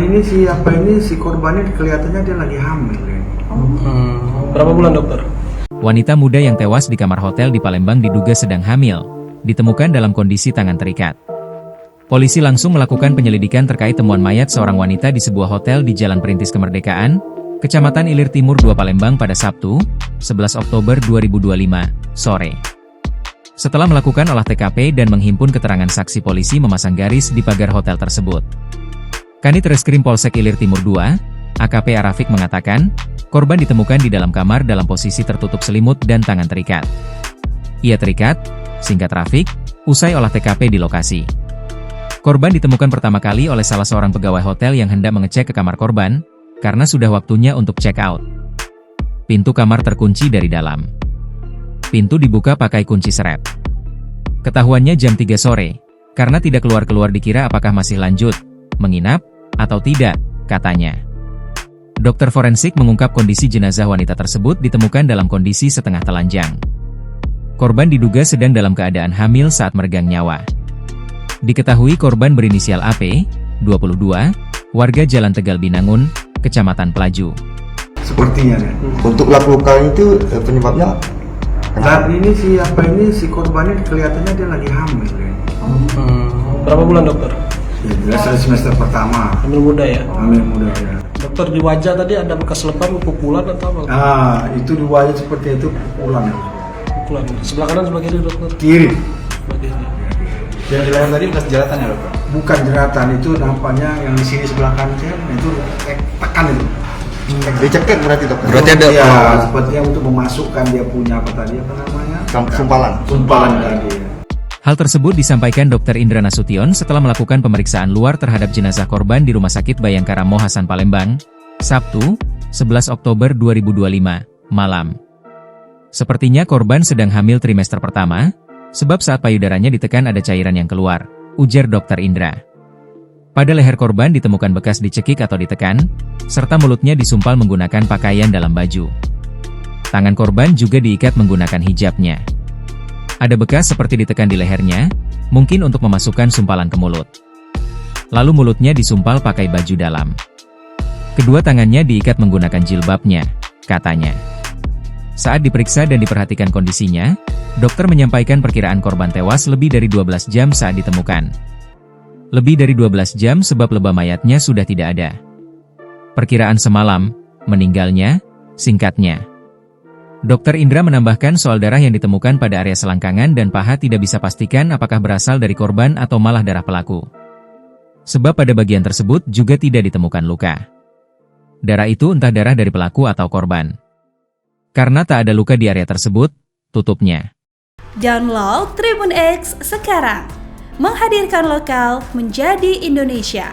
ini si korbannya kelihatannya dia lagi hamil ya. Berapa bulan dokter? Wanita muda yang tewas di kamar hotel di Palembang diduga sedang hamil, ditemukan dalam kondisi tangan terikat. Polisi langsung melakukan penyelidikan terkait temuan mayat seorang wanita di sebuah hotel di Jalan Perintis Kemerdekaan, Kecamatan Ilir Timur 2 Palembang pada Sabtu, 11 Oktober 2025, sore. Setelah melakukan olah TKP dan menghimpun keterangan saksi, polisi memasang garis di pagar hotel tersebut. Kanit Reskrim Polsek Ilir Timur 2, AKP Arafik mengatakan, korban ditemukan di dalam kamar dalam posisi tertutup selimut dan tangan terikat. Ia terikat, singkat Rafik, usai olah TKP di lokasi. Korban ditemukan pertama kali oleh salah seorang pegawai hotel yang hendak mengecek ke kamar korban, karena sudah waktunya untuk check out. Pintu kamar terkunci dari dalam. Pintu dibuka pakai kunci seret. Ketahuannya jam 3 sore, karena tidak keluar-keluar dikira apakah masih lanjut, menginap, atau tidak, katanya. Dokter forensik mengungkap kondisi jenazah wanita tersebut ditemukan dalam kondisi setengah telanjang. Korban diduga sedang dalam keadaan hamil saat meregang nyawa. Diketahui korban berinisial AP, 22, warga Jalan Tegal Binangun, Kecamatan Pelaju. Sepertinya ya. Untuk luka itu penyebabnya? Saat ini si korbannya kelihatannya dia lagi hamil ya. Berapa bulan dokter? Ya jelas dari semester pertama. Hamil muda ya? Hamil muda ya. Dokter, di wajah tadi ada bekas lebam, pukulan atau apa? Itu di wajah seperti itu pukulan. Pukulan. Sebelah kanan, sebelah kiri dokter? Kiri. Sebelah kiri. Yang di leher tadi bekas jeratan ya dokter? Bukan jeratan, itu nampaknya yang di sini sebelah kanan itu tekan itu. Dicekek berarti dokter? Berarti ada ya, sepertinya untuk memasukkan dia punya apa namanya? Sumpalan tadi ya. Hal tersebut disampaikan Dr. Indra Nasution setelah melakukan pemeriksaan luar terhadap jenazah korban di Rumah Sakit Bayangkara Mohasan Palembang, Sabtu, 11 Oktober 2025, malam. Sepertinya korban sedang hamil trimester pertama, sebab saat payudaranya ditekan ada cairan yang keluar, ujar Dr. Indra. Pada leher korban ditemukan bekas dicekik atau ditekan, serta mulutnya disumpal menggunakan pakaian dalam baju. Tangan korban juga diikat menggunakan hijabnya. Ada bekas seperti ditekan di lehernya, mungkin untuk memasukkan sumpalan ke mulut. Lalu mulutnya disumpal pakai baju dalam. Kedua tangannya diikat menggunakan jilbabnya, katanya. Saat diperiksa dan diperhatikan kondisinya, dokter menyampaikan perkiraan korban tewas lebih dari 12 jam saat ditemukan. Lebih dari 12 jam sebab lebam mayatnya sudah tidak ada. Perkiraan semalam, meninggalnya, singkatnya. Dr. Indra menambahkan soal darah yang ditemukan pada area selangkangan dan paha tidak bisa pastikan apakah berasal dari korban atau malah darah pelaku. Sebab pada bagian tersebut juga tidak ditemukan luka. Darah itu entah darah dari pelaku atau korban. Karena tak ada luka di area tersebut, tutupnya. Download Tribun X sekarang. Menghadirkan lokal menjadi Indonesia.